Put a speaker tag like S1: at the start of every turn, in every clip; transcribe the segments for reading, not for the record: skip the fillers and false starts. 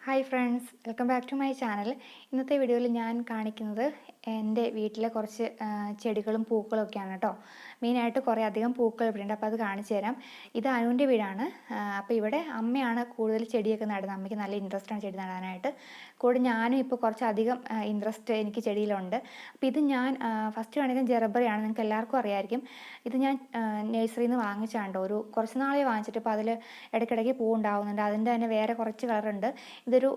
S1: Hi friends, welcome back to my channel. ഇന്നത്തെ വീഡിയോയിൽ ഞാൻ കാണിക്കുന്നത് എൻ്റെ വീട്ടിലെ കുറച്ച് ചെടികളും പൂക്കളും ഒക്കെയാണ് കേട്ടോ. മെയിനായിട്ട് കുറേ അധികം പൂക്കൾ ഇവിടെ ഉണ്ട്, അപ്പോൾ അത് കാണിച്ചു തരാം. ഇത് അനുവിൻ്റെ വീടാണ്. അപ്പോൾ ഇവിടെ അമ്മയാണ് കൂടുതൽ ചെടിയൊക്കെ നടുന്നത്. അമ്മയ്ക്ക് നല്ല ഇൻട്രസ്റ്റാണ് ചെടി നടാനായിട്ട്. കൂടെ ഞാനും ഇപ്പോൾ കുറച്ചധികം ഇൻട്രസ്റ്റ് എനിക്ക് ചെടിയിലുണ്ട്. അപ്പോൾ ഇത് ഞാൻ ഫസ്റ്റ് കാണിക്കുന്ന ജെറബറയാണ്, നിങ്ങൾക്ക് എല്ലാവർക്കും അറിയാമായിരിക്കും. ഇത് ഞാൻ നഴ്സറിയിൽ നിന്ന് വാങ്ങിച്ചാണ്ടോ, കുറച്ച് നാളെ വാങ്ങിച്ചിട്ട്. ഇപ്പോൾ അതിൽ ഇടയ്ക്കിടയ്ക്ക് പൂ ഉണ്ടാവുന്നുണ്ട്. അതിൻ്റെ തന്നെ വേറെ കുറച്ച് കളറുണ്ട്. ഇതൊരു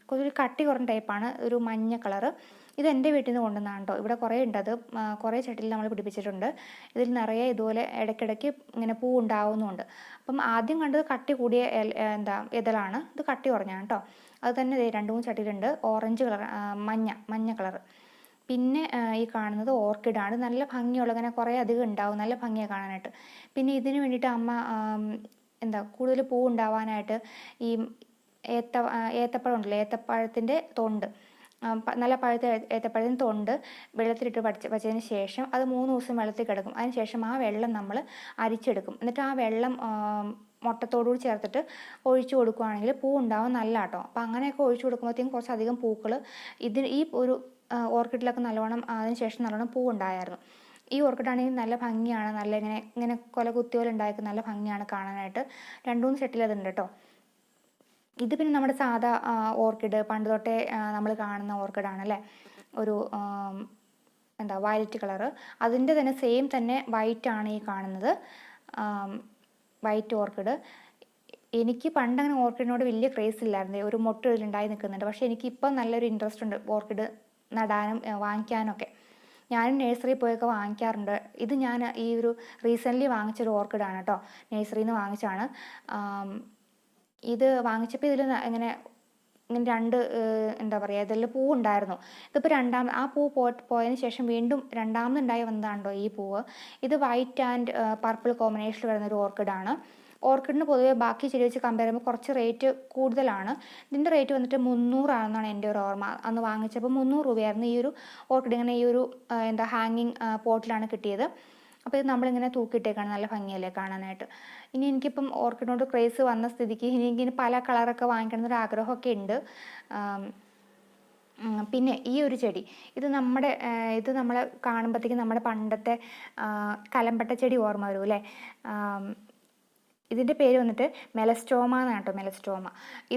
S1: കുറച്ചൊരു കട്ടി കുറഞ്ഞ ടൈപ്പാണ്, ഒരു മഞ്ഞ കളറ്. ഇത് എൻ്റെ വീട്ടിൽ നിന്ന് കൊണ്ടുവന്നതാണ് കേട്ടോ. ഇവിടെ കുറേ ഉണ്ട്, അത് കുറേ ചട്ടിയിൽ നമ്മൾ പിടിപ്പിച്ചിട്ടുണ്ട്. ഇതിൽ നിറയെ ഇതുപോലെ ഇടയ്ക്കിടയ്ക്ക് ഇങ്ങനെ പൂ ഉണ്ടാവുന്നുമുണ്ട്. അപ്പം ആദ്യം കണ്ടത് കട്ടി കൂടിയ ഇതളാണ്. ഇത് കട്ടി കുറഞ്ഞാണ് കേട്ടോ. അത് തന്നെ 2-3 ചട്ടിയിലുണ്ട്. ഓറഞ്ച് കളർ, മഞ്ഞ കളറ്. പിന്നെ ഈ കാണുന്നത് ഓർക്കിഡാണ്. നല്ല ഭംഗിയുള്ള, ഇങ്ങനെ കുറേ അധികം ഉണ്ടാവും, നല്ല ഭംഗിയാണ് കാണാനായിട്ട്. പിന്നെ ഇതിന് വേണ്ടിയിട്ട് അമ്മ കൂടുതൽ പൂ ഉണ്ടാവാനായിട്ട് ഈ ഏത്തപ്പഴം ഉണ്ടല്ലോ, ഏത്തപ്പഴത്തിൻ്റെ തൊണ്ട്, നല്ല പഴുത്ത ഏത്തപ്പഴത്തിൻ്റെ തൊണ്ട് വെള്ളത്തിലിട്ട് വച്ചതിന് ശേഷം അത് 3 ദിവസം വെള്ളത്തിൽ കിടക്കും. അതിന് ശേഷം ആ വെള്ളം നമ്മൾ അരിച്ചെടുക്കും. എന്നിട്ട് ആ വെള്ളം മുട്ടത്തോടുകൂടി ചേർത്തിട്ട് ഒഴിച്ചു കൊടുക്കുകയാണെങ്കിൽ പൂ ഉണ്ടാവും നല്ല കേട്ടോ. അപ്പം അങ്ങനെയൊക്കെ ഒഴിച്ചു കൊടുക്കുമ്പോഴത്തേക്കും കുറച്ചധികം പൂക്കൾ ഈ ഒരു ഓർക്കിഡിലൊക്കെ നല്ലോണം അതിന് ശേഷം നല്ലോണം പൂ ഉണ്ടായിരുന്നു. ഈ ഓർക്കിഡാണെങ്കിൽ നല്ല ഭംഗിയാണ്, നല്ല ഇങ്ങനെ കൊല കുത്തിയോലെ ഉണ്ടായിരിക്കും, നല്ല ഭംഗിയാണ് കാണാനായിട്ട്. 2-3 സെറ്റിൽ അതുണ്ട് കേട്ടോ. ഇത് പിന്നെ നമ്മുടെ സാധാ ഓർക്കിഡ്, പണ്ട് തൊട്ടേ നമ്മൾ കാണുന്ന ഓർക്കിഡാണല്ലേ. ഒരു വയലറ്റ് കളറ്. അതിൻ്റെ തന്നെ സെയിം തന്നെ വൈറ്റ് ആണ് ഈ കാണുന്നത്, വൈറ്റ് ഓർക്കിഡ്. എനിക്ക് പണ്ടങ്ങനെ ഓർക്കിഡിനോട് വലിയ ക്രേസ് ഇല്ലായിരുന്നു. ഒരു മൊട്ട് ഇതിലുണ്ടായി നിൽക്കുന്നുണ്ട്. പക്ഷേ എനിക്കിപ്പം നല്ലൊരു ഇൻട്രസ്റ്റ് ഉണ്ട് ഓർക്കിഡ് നടാനും വാങ്ങിക്കാനൊക്കെ. ഞാനും നഴ്സറിയിൽ പോയൊക്കെ വാങ്ങിക്കാറുണ്ട്. ഇത് ഞാൻ ഈ ഒരു റീസെൻ്റ്ലി വാങ്ങിച്ചൊരു ഓർക്കിഡാണ് കേട്ടോ. നഴ്സറിയിൽ നിന്ന് വാങ്ങിച്ചാണ്. ഇത് വാങ്ങിച്ചപ്പോൾ ഇതിൽ ഇങ്ങനെ 2 ഇതിൽ പൂ ഉണ്ടായിരുന്നു. ഇതിപ്പോൾ ആ പൂ പോയതിന് ശേഷം വീണ്ടും രണ്ടാമതുണ്ടായി വന്നതാണല്ലോ ഈ പൂവ്. ഇത് വൈറ്റ് ആൻഡ് പർപ്പിൾ കോമ്പിനേഷനിൽ വരുന്നൊരു ഓർക്കിഡാണ്. ഓർക്കിഡിന് പൊതുവെ ബാക്കി ചെടി വെച്ച് കമ്പയർ ചെയ്യുമ്പോൾ കുറച്ച് റേറ്റ് കൂടുതലാണ്. ഇതിൻ്റെ റേറ്റ് വന്നിട്ട് 300 ആണെന്നാണ് എൻ്റെ ഒരു ഓർമ്മ. അന്ന് വാങ്ങിച്ചപ്പോൾ 300 രൂപയായിരുന്നു ഈ ഒരു ഓർക്കിഡ്. ഇങ്ങനെ ഈ ഒരു ഹാങ്ങിങ് പോട്ടിലാണ് കിട്ടിയത്. അപ്പോൾ ഇത് നമ്മളിങ്ങനെ തൂക്കിയിട്ടേക്കാണ്, നല്ല ഭംഗിയല്ലേ കാണാനായിട്ട്. ഇനി എനിക്കിപ്പം ഓർക്കിഡിനോട് ക്രേസ് വന്ന സ്ഥിതിക്ക് എനിക്കിനി പല കളറൊക്കെ വാങ്ങിക്കണമെന്നൊരു ആഗ്രഹമൊക്കെ ഉണ്ട്. പിന്നെ ഈ ഒരു ചെടി, ഇത് നമ്മൾ കാണുമ്പോഴത്തേക്കും നമ്മുടെ പണ്ടത്തെ കലമ്പട്ട ചെടി ഓർമ്മ വരും അല്ലേ. ഇതിൻ്റെ പേര് വന്നിട്ട് മെലസ്റ്റോമ എന്നാണ് കേട്ടോ, മെലസ്റ്റോമ.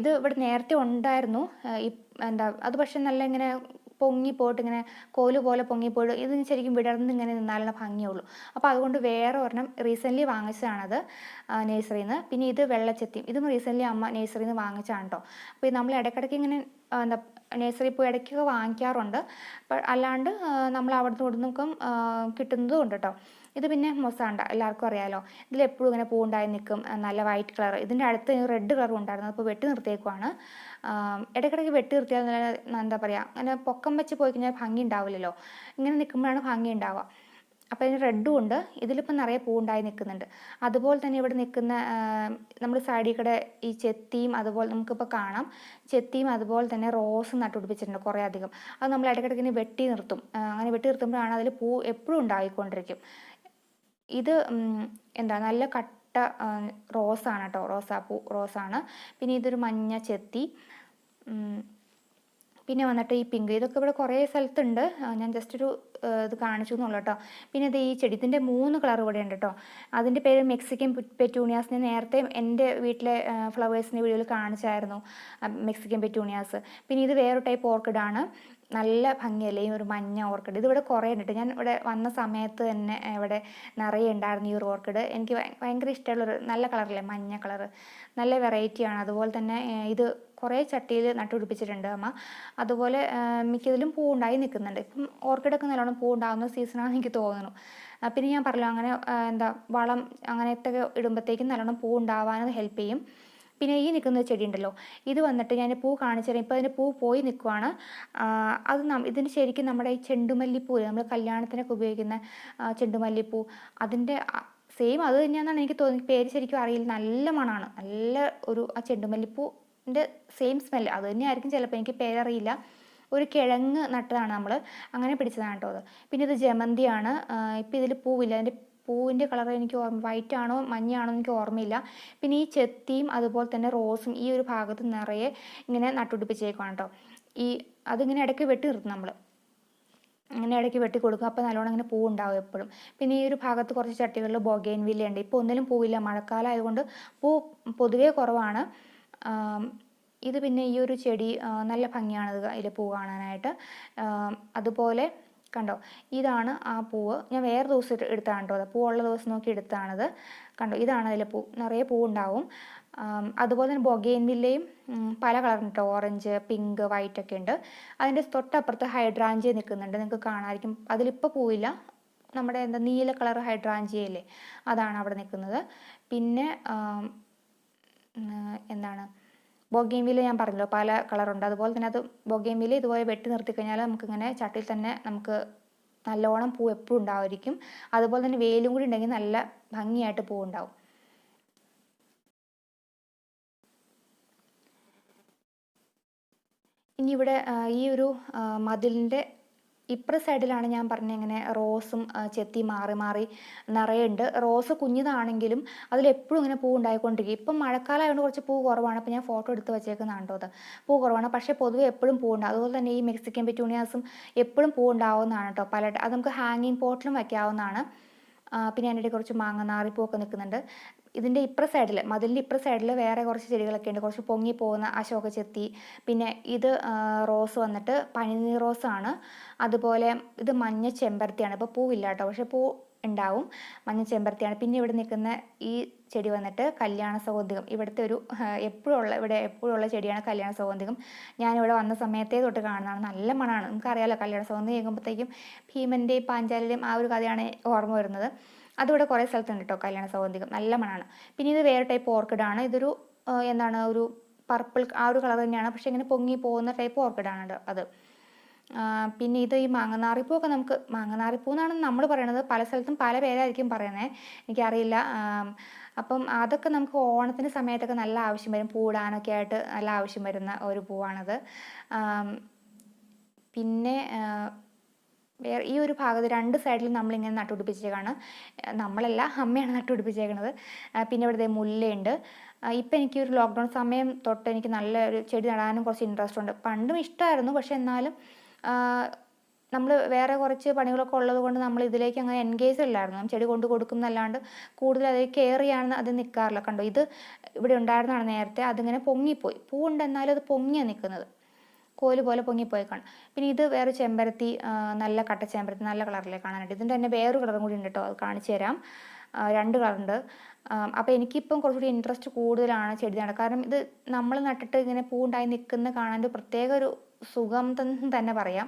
S1: ഇത് ഇവിടെ നേരത്തെ ഉണ്ടായിരുന്നു. അത് പക്ഷെ നല്ല ഇങ്ങനെ പൊങ്ങിപ്പോയിട്ട് ഇങ്ങനെ കോല് പോലെ പൊങ്ങിപ്പോയിട്ട് ഇതിന് ശരിക്കും വിടർന്ന് ഇങ്ങനെ നിന്നാലുള്ള ഭംഗിയുള്ളൂ. അപ്പോൾ അതുകൊണ്ട് വേറെ ഒരെണ്ണം റീസെൻ്റ്ലി വാങ്ങിച്ചതാണത് നഴ്സറിയിൽ നിന്ന്. പിന്നെ ഇത് വെള്ളച്ചെത്തിയും, ഇതും റീസെൻ്റ്ലി അമ്മ നഴ്സറിയിൽ നിന്ന് വാങ്ങിച്ചതാണ് കേട്ടോ. അപ്പോൾ നമ്മൾ ഇടയ്ക്കിടയ്ക്ക് ഇങ്ങനെ നഴ്സറിയിൽ പോയി ഇടയ്ക്കൊക്കെ വാങ്ങിക്കാറുണ്ട്. അല്ലാണ്ട് നമ്മൾ അവിടുന്ന് ഇവിടുന്നൊക്കെ കിട്ടുന്നതും ഉണ്ട് കേട്ടോ. ഇത് പിന്നെ മൊസാണ്ട, എല്ലാവർക്കും അറിയാമല്ലോ. ഇതിലെപ്പോഴും ഇങ്ങനെ പൂ ഉണ്ടായി നിൽക്കും, നല്ല വൈറ്റ് കളർ. ഇതിൻ്റെ അടുത്ത് റെഡ് കളറും ഉണ്ടായിരുന്നു, അപ്പോൾ വെട്ടി നിർത്തിയേക്കുവാണ്. ഇടയ്ക്കിടയ്ക്ക് വെട്ടി നിർത്തിയാൽ എന്താ പറയുക, അങ്ങനെ പൊക്കം വെച്ച് പോയി കഴിഞ്ഞാൽ ഭംഗി ഉണ്ടാവില്ലല്ലോ. ഇങ്ങനെ നിൽക്കുമ്പോഴാണ് ഭംഗി ഉണ്ടാവുക. അപ്പോൾ ഇതിന് റെഡും ഉണ്ട്. ഇതിലിപ്പോൾ നിറയെ പൂ ഉണ്ടായി നിൽക്കുന്നുണ്ട്. അതുപോലെ തന്നെ ഇവിടെ നിൽക്കുന്ന നമ്മൾ സൈഡിൽ കൂടെ ഈ ചെത്തിയും അതുപോലെ നമുക്കിപ്പോൾ കാണാം, ചെത്തിയും അതുപോലെ തന്നെ റോസും നട്ടുപിടിപ്പിച്ചിട്ടുണ്ട് കുറേ അധികം. അത് നമ്മൾ ഇടയ്ക്കിടയ്ക്ക് ഇങ്ങനെ വെട്ടി നിർത്തും. അങ്ങനെ വെട്ടി നിർത്തുമ്പോഴാണ് അതിൽ പൂ എപ്പോഴും ഉണ്ടായിക്കൊണ്ടിരിക്കും. ഇത് നല്ല കട്ട റോസാണ് കേട്ടോ, റോസാണ്. പിന്നെ ഇതൊരു മഞ്ഞ ചെത്തി. പിന്നെ വന്നിട്ട് ഈ പിങ്ക്, ഇതൊക്കെ ഇവിടെ കുറേ സ്ഥലത്തുണ്ട്. ഞാൻ ജസ്റ്റ് ഒരു ഇത് കാണിച്ചു എന്നുള്ളൂ കേട്ടോ. പിന്നെ ഇത് ഈ ചെടി, ഇതിൻ്റെ 3 കളർ ഇവിടെ ഉണ്ട് കേട്ടോ. അതിൻ്റെ പേര് മെക്സിക്കൻ പെറ്റൂണിയാസ്. ഞാൻ നേരത്തെ എൻ്റെ വീട്ടിലെ ഫ്ലവേഴ്സിൻ്റെ വീഡിയോയിൽ കാണിച്ചായിരുന്നു, മെക്സിക്കൻ പെറ്റൂണിയാസ്. പിന്നെ ഇത് വേറൊരു ടൈപ്പ് ഓർക്കിഡാണ്, നല്ല ഭംഗിയല്ലേ ഈ ഒരു മഞ്ഞ ഓർക്കിഡ്. ഇതിവിടെ കുറേ ഉണ്ട്. ഞാൻ ഇവിടെ വന്ന സമയത്ത് തന്നെ ഇവിടെ നിറയെ ഉണ്ടായിരുന്നു ഈ ഒരു ഓർക്കിഡ്. എനിക്ക് ഭയങ്കര ഇഷ്ടമുള്ളൊരു നല്ല കളറല്ലേ, മഞ്ഞ കളറ്, നല്ല വെറൈറ്റിയാണ്. അതുപോലെ തന്നെ ഇത് കുറേ ചട്ടിയിൽ നട്ടുപിടിപ്പിച്ചിട്ടുണ്ട് അമ്മ. അതുപോലെ മിക്കതിലും പൂ ഉണ്ടായി നിൽക്കുന്നുണ്ട്. ഇപ്പം ഓർക്കിഡൊക്കെ നല്ലോണം പൂ ഉണ്ടാകുന്ന സീസണാണെന്ന് എനിക്ക് തോന്നുന്നു. പിന്നെ ഞാൻ പറഞ്ഞല്ലോ, അങ്ങനെ വളം അങ്ങനത്തെ ഇടുമ്പോഴത്തേക്കും നല്ലോണം പൂ ഉണ്ടാവാനും ഹെൽപ്പ് ചെയ്യും. പിന്നെ ഈ നിൽക്കുന്ന ചെടി ഉണ്ടല്ലോ, ഇത് വന്നിട്ട് ഞാൻ പൂ കാണിച്ചു തരാം. ഇപ്പോൾ അതിൻ്റെ പൂ പോയി നിൽക്കുവാണ്. അത് ഇതിന് ശരിക്കും നമ്മുടെ ഈ ചെണ്ടുമല്ലിപ്പൂ, നമ്മൾ കല്യാണത്തിനൊക്കെ ഉപയോഗിക്കുന്ന ചെണ്ടുമല്ലിപ്പൂ, അതിൻ്റെ സെയിം അത് തന്നെയാണെന്നാണ് എനിക്ക് തോന്നി. പേര് ശരിക്കും അറിയില്ല. നല്ല മണമാണ്, നല്ല ഒരു ആ ചെണ്ടുമല്ലിപ്പൂവിൻ്റെ സെയിം സ്മെല്ല് അത് തന്നെയായിരിക്കും ചിലപ്പോൾ, എനിക്ക് പേരറിയില്ല. ഒരു കിഴങ്ങ് നട്ടതാണ് നമ്മൾ, അങ്ങനെ പിടിച്ചതാണ് കേട്ടോ അത്. പിന്നെ ഇത് ജമന്തിയാണ്. ഇപ്പോൾ ഇതിൽ പൂവില്ല, അതിൻ്റെ പൂവിൻ്റെ കളർ എനിക്ക് വൈറ്റ് ആണോ മഞ്ഞയാണോ എനിക്ക് ഓർമ്മയില്ല. പിന്നെ ഈ ചെത്തിയും അതുപോലെ തന്നെ റോസും ഈ ഒരു ഭാഗത്ത് നിറയെ ഇങ്ങനെ നട്ടുപിടിപ്പിച്ചേക്കാണ് കേട്ടോ. അതിങ്ങനെ ഇടയ്ക്ക് വെട്ടി നിർത്തും നമ്മൾ, അങ്ങനെ ഇടയ്ക്ക് വെട്ടി കൊടുക്കും. അപ്പോൾ നല്ലോണം ഇങ്ങനെ പൂ ഉണ്ടാവും എപ്പോഴും. പിന്നെ ഈ ഒരു ഭാഗത്ത് കുറച്ച് ചട്ടികളിൽ ബൊഗെയിൻവില്ല ഉണ്ട്. ഇപ്പോൾ ഒന്നിലും പൂവില്ല, മഴക്കാലം ആയതുകൊണ്ട് പൂ പൊതുവേ കുറവാണ്. ഇത് പിന്നെ ഈ ഒരു ചെടി നല്ല ഭംഗിയാണ് അതിൽ പൂ കാണാനായിട്ട്. അതുപോലെ കണ്ടോ, ഇതാണ് ആ പൂവ്. ഞാൻ വേറെ ദിവസം എടുത്താണ് കേട്ടോ, അത് പൂവുള്ള ദിവസം നോക്കി എടുത്താണത്. കണ്ടോ, ഇതാണ് അതിൽ പൂ, നിറയെ പൂ ഉണ്ടാവും. അതുപോലെ തന്നെ ബൊഗെയിൻവില്ലയും പല കളറുണ്ട് കേട്ടോ, ഓറഞ്ച്, പിങ്ക്, വൈറ്റ് ഒക്കെ ഉണ്ട്. അതിൻ്റെ തൊട്ടപ്പുറത്ത് ഹൈഡ്രാഞ്ചിയ നിൽക്കുന്നുണ്ട്, നിങ്ങൾക്ക് കാണാമായിരിക്കും. അതിലിപ്പോൾ പൂവില്ല, നമ്മുടെ എന്താ നീല കളർ ഹൈഡ്രാഞ്ചിയയില്ലേ, അതാണ് അവിടെ നിൽക്കുന്നത്. പിന്നെ എന്താണ് ബൊഗെയിൻവില്ല ഞാൻ പറഞ്ഞല്ലോ പല കളറുണ്ട്. അതുപോലെ തന്നെ അത് ബൊഗെയിൻവില്ല ഇതുപോലെ വെട്ടി നിർത്തി കഴിഞ്ഞാൽ നമുക്കിങ്ങനെ ചട്ടിയിൽ തന്നെ നമുക്ക് നല്ലോണം പൂ എപ്പോഴും ഉണ്ടാവുമായിരിക്കും. അതുപോലെ തന്നെ വെയിലും കൂടി ഉണ്ടെങ്കിൽ നല്ല ഭംഗിയായിട്ട് പൂ ഉണ്ടാവും. ഇനി ഇവിടെ ഈ ഒരു മതിലിൻ്റെ ഇപ്പുറ സൈഡിലാണ് ഞാൻ പറഞ്ഞ ഇങ്ങനെ റോസും ചെത്തി മാറി മാറി നിറയുണ്ട്. റോസ് കുഞ്ഞിതാണെങ്കിലും അതിലെപ്പോഴും ഇങ്ങനെ പൂ ഉണ്ടായിക്കൊണ്ടിരിക്കും. ഇപ്പം മഴക്കാലം ആയതുകൊണ്ട് കുറച്ച് പൂ കുറവാണ്. അപ്പോൾ ഞാൻ ഫോട്ടോ എടുത്ത് വെച്ചേക്കുന്നതാണ് കേട്ടോ അത്. പൂ കുറവാണ്, പക്ഷേ പൊതുവെ എപ്പോഴും പൂ ഉണ്ടാവും. അതുപോലെ തന്നെ ഈ മെക്സിക്കൻ പെറ്റൂണിയാസും എപ്പോഴും പൂ ഉണ്ടാവുന്നതാണ് കേട്ടോ. അത് നമുക്ക് ഹാങ്ങിങ് പോട്ടിലും വയ്ക്കാവുന്നതാണ്. പിന്നെ അതിൻ്റെ കുറച്ച് മാങ്ങനാറിപ്പൂവൊക്കെ നിൽക്കുന്നുണ്ട്. ഇതിൻ്റെ ഇപ്പുറ സൈഡിൽ, മതിലിൻ്റെ ഇപ്പുറ സൈഡിൽ വേറെ കുറച്ച് ചെടികളൊക്കെ ഉണ്ട്, കുറച്ച് പൊങ്ങി പോകുന്ന അശോക ചെത്തി. പിന്നെ ഇത് റോസ് വന്നിട്ട് പനിനീർ റോസാണ്. അതുപോലെ ഇത് മഞ്ഞ ചെമ്പരത്തിയാണ്. ഇപ്പോൾ പൂവില്ല കേട്ടോ, പക്ഷേ പൂ ഉണ്ടാവും. മഞ്ഞ ചെമ്പരത്തിയാണ്. പിന്നെ ഇവിടെ നിൽക്കുന്ന ഈ ചെടി വന്നിട്ട് കല്യാണ സൗഗന്ധികം. ഇവിടുത്തെ ഒരു ഇവിടെ എപ്പോഴും ഉള്ള ചെടിയാണ് കല്യാണ സൗഗന്ധികം. ഞാനിവിടെ വന്ന സമയത്തേ തൊട്ട് കാണുന്നതാണ്. നല്ല മണമാണ്. നമുക്കറിയാമല്ലോ, കല്യാണ സൗഗന്ധികം കേൾക്കുമ്പോഴത്തേക്കും ഭീമൻ്റെയും പാഞ്ചാലിയുടെയും ആ ഒരു കഥയാണ് ഓർമ്മ വരുന്നത്. അതിവിടെ കുറേ സ്ഥലത്തുണ്ട് കേട്ടോ കല്യാണ സൗഗന്ധികം, നല്ല മണമാണ്. പിന്നെ ഇത് വേറെ ടൈപ്പ് ഓർക്കിഡാണ്. ഇതൊരു ഒരു പർപ്പിൾ ആ ഒരു കളർ തന്നെയാണ്, പക്ഷേ ഇങ്ങനെ പൊങ്ങി പോകുന്ന ടൈപ്പ് ഓർക്കിഡാണ് അത്. പിന്നെ ഇത് ഈ മാങ്ങനാറിപ്പൂവൊക്കെ മാങ്ങനാറിപ്പൂ എന്നാണ് നമ്മൾ പറയണത്. പല സ്ഥലത്തും പല പേരായിരിക്കും പറയുന്നത്, എനിക്കറിയില്ല. അപ്പം അതൊക്കെ നമുക്ക് ഓണത്തിൻ്റെ സമയത്തൊക്കെ നല്ല ആവശ്യം വരും, പൂടാനൊക്കെ ആയിട്ട് നല്ല ആവശ്യം വരുന്ന ഒരു പൂവാണത്. പിന്നെ വേറെ ഈ ഒരു ഭാഗത്ത് രണ്ട് സൈഡിലും നമ്മളിങ്ങനെ നട്ടുപിടിപ്പിച്ചേക്കാണ്. നമ്മളല്ല, അമ്മയാണ് നട്ടുപിടിപ്പിച്ചേക്കണത്. പിന്നെ ഇവിടെ മുല്ലയുണ്ട്. ഇപ്പം എനിക്ക് ഒരു ലോക്ക്ഡൗൺ സമയം തൊട്ട് എനിക്ക് നല്ലൊരു ചെടി നടാനും കുറച്ച് ഇൻട്രസ്റ്റ് ഉണ്ട്. പണ്ടും ഇഷ്ടമായിരുന്നു, പക്ഷെ എന്നാലും നമ്മൾ വേറെ കുറച്ച് പണികളൊക്കെ ഉള്ളത് കൊണ്ട് നമ്മൾ ഇതിലേക്ക് അങ്ങനെ എൻഗേജ് അല്ലായിരുന്നു. ചെടി കൊണ്ട് കൊടുക്കുന്നല്ലാണ്ട് കൂടുതൽ അതിൽ കെയർ ചെയ്യാൻ അത് നിൽക്കാറില്ല. കണ്ടോ, ഇത് ഇവിടെ ഉണ്ടായിരുന്നതാണ് നേരത്തെ, അതിങ്ങനെ പൊങ്ങിപ്പോയി. പൂവുണ്ട് എന്നാലും അത് പൊങ്ങിയാണ് നിൽക്കുന്നത്, കോല് പോലെ പൊങ്ങിപ്പോയി കാണും. പിന്നെ ഇത് വേറെ ചെമ്പരത്തി, നല്ല കട്ട ചെമ്പരത്തി, നല്ല കളറിലേക്ക് കാണാനായിട്ട്. ഇതിൻ്റെ തന്നെ വേറൊരു കളറും കൂടി ഉണ്ട് കേട്ടോ, അത് കാണിച്ചു തരാം. രണ്ട് കളറുണ്ട്. അപ്പോൾ എനിക്കിപ്പം കുറച്ചുകൂടി ഇൻട്രസ്റ്റ് കൂടുതലാണ് ചെടി നടാൻ. കാരണം ഇത് നമ്മൾ നട്ടിട്ട് ഇങ്ങനെ പൂ ഉണ്ടായി നിൽക്കുന്ന കാണാൻ ഒരു പ്രത്യേക ഒരു സുഖം തന്നെ പറയാം,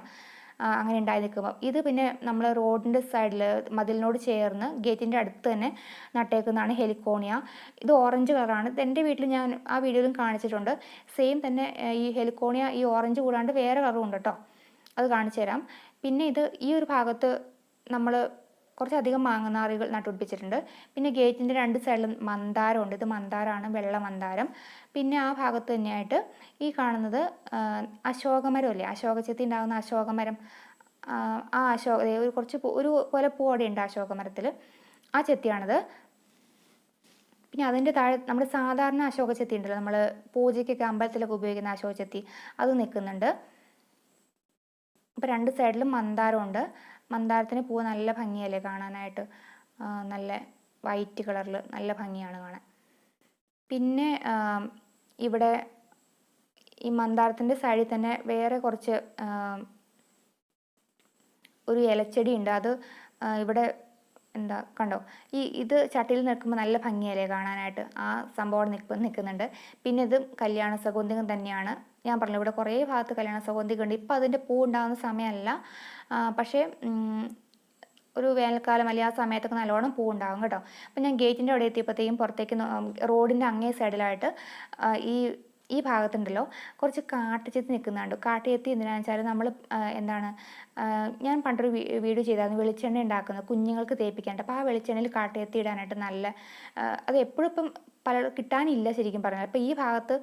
S1: അങ്ങനെ ഉണ്ടായി നിൽക്കുമ്പോൾ. ഇത് പിന്നെ നമ്മൾ റോഡിൻ്റെ സൈഡിൽ മതിലിനോട് ചേർന്ന് ഗേറ്റിൻ്റെ അടുത്ത് തന്നെ നട്ടേക്കുന്നതാണ് ഹെലിക്കോണിയ. ഇത് ഓറഞ്ച് കളറാണ്. ഇത് എൻ്റെ വീട്ടിൽ ഞാൻ ആ വീഡിയോയിലും കാണിച്ചിട്ടുണ്ട്. സെയിം തന്നെ ഈ ഹെലിക്കോണിയ ഈ ഓറഞ്ച് കൂടാണ്ട് വേറെ കളറും ഉണ്ട് കേട്ടോ, അത് കാണിച്ചു തരാം. പിന്നെ ഇത് ഈ ഒരു ഭാഗത്ത് നമ്മൾ കുറച്ചധികം മാങ്ങനാറികൾ നട്ടുപിടിപ്പിച്ചിട്ടുണ്ട്. പിന്നെ ഗേറ്റിൻ്റെ രണ്ട് സൈഡിലും മന്ദാരമുണ്ട്. ഇത് മന്ദാരമാണ്, വെള്ള മന്ദാരം. പിന്നെ ആ ഭാഗത്ത് തന്നെയായിട്ട് ഈ കാണുന്നത് അശോകമരം അല്ലേ, അശോകച്ചെത്തി ഉണ്ടാകുന്ന അശോകമരം. ആ ഒരു കൊലപ്പൂ അവിടെ ഉണ്ട് അശോകമരത്തിൽ, ആ ചെത്തിയാണിത്. പിന്നെ അതിൻ്റെ താഴെ നമ്മുടെ സാധാരണ അശോകച്ചെത്തി ഉണ്ടല്ലോ, നമ്മൾ പൂജയ്ക്കൊക്കെ അമ്പലത്തിലൊക്കെ ഉപയോഗിക്കുന്ന അശോകച്ചെത്തി, അത് നിൽക്കുന്നുണ്ട്. അപ്പോൾ രണ്ട് സൈഡിലും മന്ദാരമുണ്ട്. മന്ദാരത്തിന് പൂവ് നല്ല ഭംഗിയല്ലേ കാണാനായിട്ട്, നല്ല വൈറ്റ് കളറിൽ നല്ല ഭംഗിയാണ് കാണാൻ. പിന്നെ ഇവിടെ ഈ മന്ദാരത്തിൻ്റെ സൈഡിൽ തന്നെ വേറെ കുറച്ച് ഒരു ഇലച്ചെടി ഉണ്ട്. അത് ഇവിടെ കണ്ടോ, ഇത് ചട്ടിയിൽ നിൽക്കുമ്പോൾ നല്ല ഭംഗിയല്ലേ കാണാനായിട്ട്, ആ സംഭവം നിൽക്കുന്നുണ്ട്. പിന്നെ ഇത് കല്യാണ സൗഗന്ധികം തന്നെയാണ്. ഞാൻ പറഞ്ഞു ഇവിടെ കുറേ ഭാഗത്ത് കല്യാണ സൗഗന്ധികം ഉണ്ട്. ഇപ്പം അതിൻ്റെ പൂ ഉണ്ടാകുന്ന സമയമല്ല, പക്ഷേ ഒരു വേനൽക്കാലം അല്ലെങ്കിൽ ആ സമയത്തൊക്കെ നല്ലോണം പൂ ഉണ്ടാകും കേട്ടോ. അപ്പം ഞാൻ ഗേറ്റിൻ്റെ അവിടെ എത്തിയപ്പോഴത്തേക്കും പുറത്തേക്ക് റോഡിൻ്റെ അങ്ങേ സൈഡിലായിട്ട് ഈ ഭാഗത്തുണ്ടല്ലോ കുറച്ച് കാട്ടുചെത്തി നിൽക്കുന്നുണ്ട്. കാട്ടുചെത്തി എന്തിനാണെന്ന് വെച്ചാൽ നമ്മൾ ഞാൻ പണ്ടൊരു വീഡിയോ ചെയ്തായിരുന്നു വെളിച്ചെണ്ണ ഉണ്ടാക്കുന്നത് കുഞ്ഞുങ്ങൾക്ക് തേപ്പിക്കാനായിട്ട്. അപ്പോൾ ആ വെളിച്ചെണ്ണയിൽ കാട്ടുചെത്തി ഇടാനായിട്ട് അത് എപ്പോഴും ഇപ്പം കിട്ടാനില്ല ശരിക്കും പറഞ്ഞാൽ. അപ്പോൾ ഈ ഭാഗത്ത്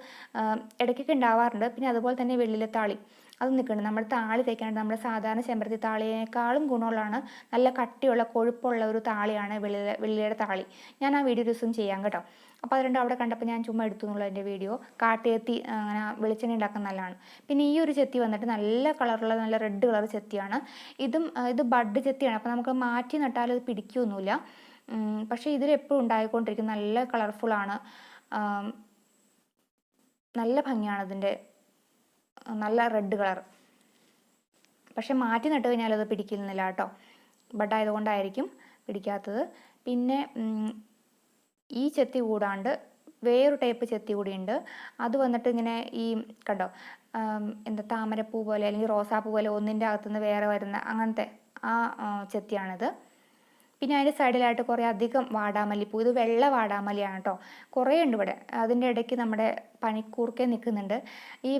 S1: ഇടയ്ക്കൊക്കെ ഉണ്ടാവാറുണ്ട്. പിന്നെ അതുപോലെ തന്നെ വെള്ളിലത്താളി, അത് നിൽക്കുന്നുണ്ട്. നമ്മൾ താളി തേക്കാനായിട്ട് നമ്മുടെ സാധാരണ ചെമ്പരത്തി താളിയേക്കാളും ഗുണമുള്ളതാണ്. നല്ല കട്ടിയുള്ള കൊഴുപ്പുള്ള ഒരു താളിയാണ് വെള്ളിയുടെ താളി. ഞാൻ ആ വീഡിയോ ദിവസം ചെയ്യാം കേട്ടോ. അപ്പോൾ അത് രണ്ടും അവിടെ കണ്ടപ്പോൾ ഞാൻ ചുമ്മാ എടുത്തു എന്നുള്ള എൻ്റെ വീഡിയോ. കാട്ടുചെത്തി അങ്ങനെ വെളിച്ചെണ്ണ ഉണ്ടാക്കാൻ നല്ലതാണ്. പിന്നെ ഈ ഒരു ചെത്തി വന്നിട്ട് നല്ല കളറുള്ള നല്ല റെഡ് കളർ ചെത്തിയാണ്. ഇത് ബഡ് ചെത്തിയാണ്. അപ്പോൾ നമുക്ക് മാറ്റി നട്ടാൽ ഇത് പിടിക്കുകയൊന്നുമില്ല. പക്ഷേ ഇതിലെപ്പോഴും ഉണ്ടായിക്കൊണ്ടിരിക്കും. നല്ല കളർഫുള്ളാണ്, നല്ല ഭംഗിയാണ് ഇതിൻ്റെ, നല്ല റെഡ് കളർ. പക്ഷെ മാറ്റി നട്ട് കഴിഞ്ഞാൽ അത് പിടിക്കുന്നില്ല കേട്ടോ. ബഡായതുകൊണ്ടായിരിക്കും പിടിക്കാത്തത്. പിന്നെ ഈ ചെത്തി കൂടാണ്ട് വേറൊരു ടൈപ്പ് ചെത്തി കൂടിയുണ്ട്. അത് വന്നിട്ട് ഇങ്ങനെ ഈ കണ്ടോ, എന്താ താമരപ്പൂ പോലെ അല്ലെങ്കിൽ റോസാപ്പൂ പോലെ ഒന്നിൻ്റെ അകത്തുനിന്ന് വേറെ വരുന്ന അങ്ങനത്തെ ആ ചെത്തിയാണിത്. പിന്നെ അതിൻ്റെ സൈഡിലായിട്ട് കുറേ അധികം വാടാമല്ലിപ്പൂ. ഇത് വെള്ള വാടാമല്ലിയാണ് കേട്ടോ. കുറേ ഉണ്ട് ഇവിടെ. അതിൻ്റെ ഇടയ്ക്ക് നമ്മുടെ പനിക്കൂർക്ക നിൽക്കുന്നുണ്ട്. ഈ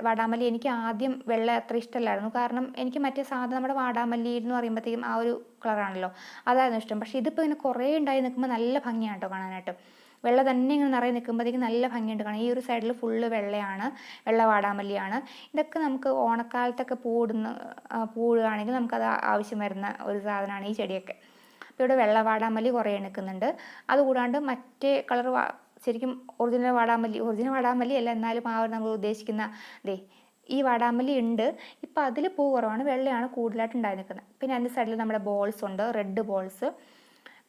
S1: വാടാമല്ലി എനിക്ക് ആദ്യം വെള്ള അത്ര ഇഷ്ടമല്ലായിരുന്നു. കാരണം എനിക്ക് മറ്റേ സാധാരണ നമ്മുടെ വാടാമല്ലി എന്ന് പറയുമ്പോഴത്തേക്കും ആ ഒരു കളറാണല്ലോ, അതായിരുന്നു ഇഷ്ടം. പക്ഷേ ഇതിപ്പോൾ ഇങ്ങനെ കുറേ ഉണ്ടായി നിൽക്കുമ്പോൾ നല്ല ഭംഗിയാണ് കേട്ടോ കാണാനായിട്ട്. വെള്ള തന്നെ ഇങ്ങനെ നിറയെ നിൽക്കുമ്പോഴത്തേക്കും നല്ല ഭംഗിയുണ്ട് കാണാൻ. ഈ ഒരു സൈഡിൽ ഫുള്ള് വെള്ളയാണ്, വെള്ള വാടാമല്ലിയാണ്. ഇതൊക്കെ നമുക്ക് ഓണക്കാലത്തൊക്കെ പൂടുകയാണെങ്കിൽ നമുക്കത് ആവശ്യം വരുന്ന ഒരു സാധനമാണ് ഈ ചെടിയൊക്കെ. അപ്പോൾ ഇവിടെ വെള്ള വാടാമല്ലി കുറേ നിൽക്കുന്നുണ്ട്. അതുകൂടാണ്ട് മറ്റേ കളർ ശരിക്കും ഒറിജിനൽ വാടാമല്ലി അല്ല, എന്നാലും ആ ഒരു നമ്മൾ ഉദ്ദേശിക്കുന്ന ഈ വാടാമല്ലി ഉണ്ട്. ഇപ്പം അതിൽ പൂ കുറവാണ്, വെള്ളയാണ് കൂടുതലായിട്ട് ഉണ്ടായി നിൽക്കുന്നത്. പിന്നെ അതിൻ്റെ സൈഡിൽ നമ്മുടെ ബോൾസ് ഉണ്ട്, റെഡ് ബോൾസ്.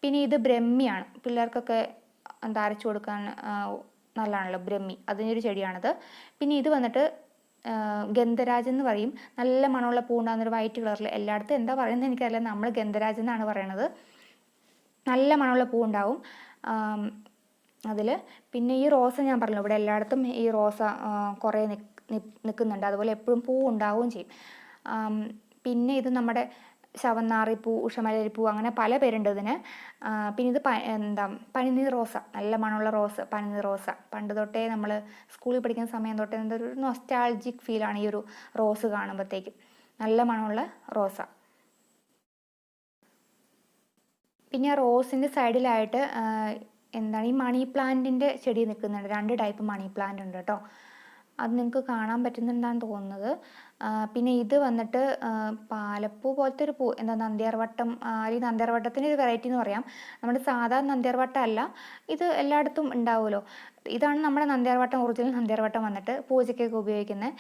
S1: പിന്നെ ഇത് ബ്രഹ്മിയാണ്, പിള്ളേർക്കൊക്കെ എന്താ അരച്ചു കൊടുക്കാൻ നല്ലതാണല്ലോ ബ്രഹ്മി, അതിനൊരു ചെടിയാണിത്. പിന്നെ ഇത് വന്നിട്ട് ഗന്ധരാജ് എന്ന് പറയും. നല്ല മണമുള്ള പൂ ഉണ്ടാകുന്നൊരു വൈറ്റ് കളറിൽ. എല്ലായിടത്തും എന്താ പറയുന്നത് എനിക്കറിയില്ല, നമ്മൾ ഗന്ധരാജ് എന്നാണ് പറയണത്. നല്ല മണമുള്ള പൂ ഉണ്ടാവും അതിൽ. പിന്നെ ഈ റോസ ഞാൻ പറഞ്ഞല്ലോ, ഇവിടെ എല്ലായിടത്തും ഈ റോസ കുറേ നിൽക്കുന്നുണ്ട്. അതുപോലെ എപ്പോഴും പൂ ഉണ്ടാവുകയും ചെയ്യും. പിന്നെ ഇത് നമ്മുടെ ശവന്നാറിപ്പൂ, ഉഷമലരിപ്പൂ, അങ്ങനെ പല പേരുണ്ട് ഇതിന്. പിന്നെ ഇത് പനിനീർ റോസ, നല്ല മണമുള്ള റോസ്, പനിനീർ റോസ. പണ്ട് തൊട്ടേ നമ്മൾ സ്കൂളിൽ പഠിക്കുന്ന സമയം തൊട്ടേ എന്തൊരു നൊസ്റ്റാൾജിക് ഫീലാണ് ഈ ഒരു റോസ് കാണുമ്പോഴത്തേക്കും. നല്ല മണമുള്ള റോസ. പിന്നെ ആ റോസിൻ്റെ സൈഡിലായിട്ട് ഈ മണി പ്ലാന്റിൻ്റെ ചെടി നിൽക്കുന്നുണ്ട്. 2 ടൈപ്പ് മണി പ്ലാന്റ് ഉണ്ട് കേട്ടോ. അത് നിങ്ങൾക്ക് കാണാൻ പറ്റുന്നുണ്ടെന്നാണ് തോന്നുന്നത്. പിന്നെ ഇത് വന്നിട്ട് പാലപ്പൂ പോലത്തെ ഒരു പൂ, നന്ദ്യാർവട്ടം, ഈ നന്ദ്യാർവട്ടത്തിൻ്റെ ഒരു വെറൈറ്റി എന്ന് പറയാം. നമ്മുടെ സാധാരണ നന്ദ്യാർവട്ടം അല്ല, ഇത് എല്ലായിടത്തും ഉണ്ടാവുമല്ലോ. ഇതാണ് നമ്മുടെ നന്ദ്യാർവട്ടം, ഒറിജിനൽ നന്ദ്യാർവട്ടം വന്നിട്ട് പൂജയ്ക്കൊക്കെ ഉപയോഗിക്കുന്നത്.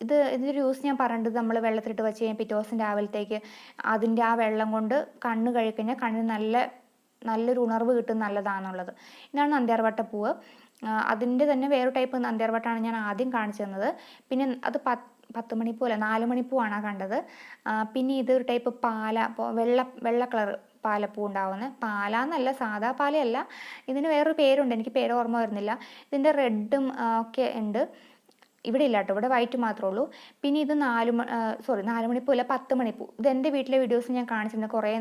S1: ഇതിൻ്റെ യൂസ് ഞാൻ പറഞ്ഞത്, നമ്മൾ വെള്ളത്തിലിട്ട് വെച്ച് കഴിഞ്ഞാൽ പിറ്റേ ദിവസം രാവിലത്തേക്ക് അതിൻ്റെ ആ വെള്ളം കൊണ്ട് കണ്ണ് കഴുകിക്കഴിഞ്ഞാൽ കണ്ണിന് നല്ലൊരു ഉണർവ് കിട്ടും, നല്ലതാണെന്നുള്ളത്. ഇതാണ് നന്ദ്യാർവട്ടപ്പൂവ്. അതിൻ്റെ തന്നെ വേറെ ടൈപ്പ് നന്ദ്യാർവട്ടമാണ് ഞാൻ ആദ്യം കാണിച്ചു തന്നത്. പിന്നെ അത് 10 മണിപ്പൂ അല്ല 4 മണിപ്പൂവാണ് കണ്ടത്. പിന്നെ ഇതൊരു ടൈപ്പ് വെള്ള കളർ പാലപ്പൂ ഉണ്ടാവുന്നത്. പാല എന്നല്ല, സാധാ പാലയല്ല, ഇതിന് വേറൊരു പേരുണ്ട്, എനിക്ക് പേര് ഓർമ്മ വരുന്നില്ല. ഇതിൻ്റെ റെഡും ഒക്കെ ഉണ്ട്. ഇവിടെ ഇല്ല കേട്ടോ, ഇവിടെ വൈറ്റ് മാത്രമേ ഉള്ളൂ. പിന്നെ ഇത് 4 മണിപ്പൂ അല്ല, 10 മണിപ്പൂ. ഇത് എൻ്റെ വീട്ടിലെ വീഡിയോസ് ഞാൻ കാണിച്ചിട്ടുണ്ട്. കുറേ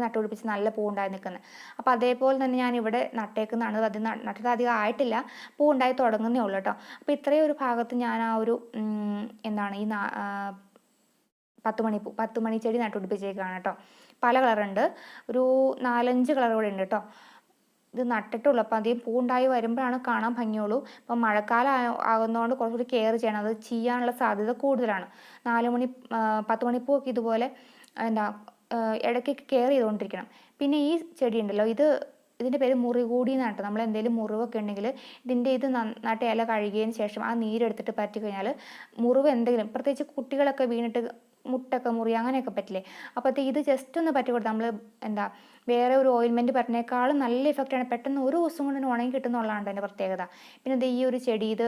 S1: നട്ടുപിടിപ്പിച്ച് നല്ല പൂ ഉണ്ടായി നിൽക്കുന്നത്. അപ്പോൾ അതേപോലെ തന്നെ ഞാൻ ഇവിടെ നട്ടേക്കുന്നതാണ്. അത് നട്ടിട്ട് അധികം ആയിട്ടില്ല, പൂ ഉണ്ടായി തുടങ്ങുന്നേ ഉള്ളൂ കേട്ടോ. അപ്പോൾ ഇത്രയും ഒരു ഭാഗത്ത് ഞാൻ ആ ഒരു ഈ 10 മണി ചെടി നട്ടുപിടിപ്പിച്ചേക്കാണ് കേട്ടോ. പല കളറുണ്ട്, ഒരു 4-5 കളർ കൂടെ ഉണ്ട് കേട്ടോ. ഇത് നട്ടിട്ടുള്ളൂ, അപ്പോൾ അധികം പൂണ്ടായി വരുമ്പോഴാണ് കാണാൻ ഭംഗിയുള്ളൂ. അപ്പം മഴക്കാലം ആകുന്നതുകൊണ്ട് കുറച്ചുകൂടി കെയർ ചെയ്യണം, അത് ചെയ്യാനുള്ള സാധ്യത കൂടുതലാണ്. 10 മണിപ്പൂവൊക്കെ ഇതുപോലെ ഇടയ്ക്ക് കെയർ ചെയ്തുകൊണ്ടിരിക്കണം. പിന്നെ ഈ ചെടി ഉണ്ടല്ലോ, ഇതിൻ്റെ പേര് മുറികൂടി എന്നാണ്. നമ്മൾ എന്തെങ്കിലും മുറിവൊക്കെ ഉണ്ടെങ്കിൽ ഇത് നന്നായിട്ട് ഇല കഴുകിയതിന് ശേഷം ആ നീരെടുത്തിട്ട് പറ്റി കഴിഞ്ഞാൽ മുറിവ് എന്തെങ്കിലും, പ്രത്യേകിച്ച് കുട്ടികളൊക്കെ വീണിട്ട് മുട്ടൊക്കെ മുറി അങ്ങനെയൊക്കെ പറ്റില്ലേ, അപ്പോൾ ഇത് ജസ്റ്റ് ഒന്ന് പറ്റി കൊടുത്താൽ നമ്മൾ വേറെ ഒരു ഓയിൻമെൻറ്റ് പറ്റുന്നേക്കാളും നല്ല ഇഫക്റ്റാണ്. പെട്ടെന്ന് ഒരു ദിവസം കൊണ്ട് തന്നെ ഉണങ്ങി കിട്ടുന്നുള്ളതാണ് എൻ്റെ പ്രത്യേകത. പിന്നെ ഈ ഒരു ചെടി ഇത്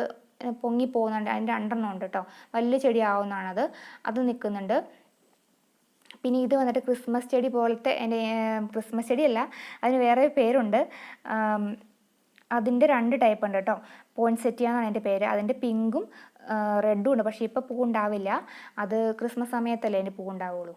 S1: പൊങ്ങി പോകുന്നുണ്ട്, അതിൻ്റെ 2 എണ്ണം ഉണ്ട് കേട്ടോ. വലിയ ചെടി ആവുന്നതാണത്, അത് നിൽക്കുന്നുണ്ട്. പിന്നെ ഇത് വന്നിട്ട് ക്രിസ്മസ് ചെടി പോലത്തെ, ക്രിസ്മസ് ചെടിയല്ല, അതിന് വേറെ പേരുണ്ട്. അതിൻ്റെ 2 ടൈപ്പ് ഉണ്ട് കേട്ടോ. പോയിൻസെറ്റിയ എന്നാണ് അതിൻ്റെ പേര്. അതിൻ്റെ പിങ്കും റെഡും ഉണ്ട്. പക്ഷേ ഇപ്പോൾ പൂ ഉണ്ടാവില്ല, അത് ക്രിസ്മസ് സമയത്തല്ലേ അതിൻ്റെ പൂ ഉണ്ടാവുള്ളൂ.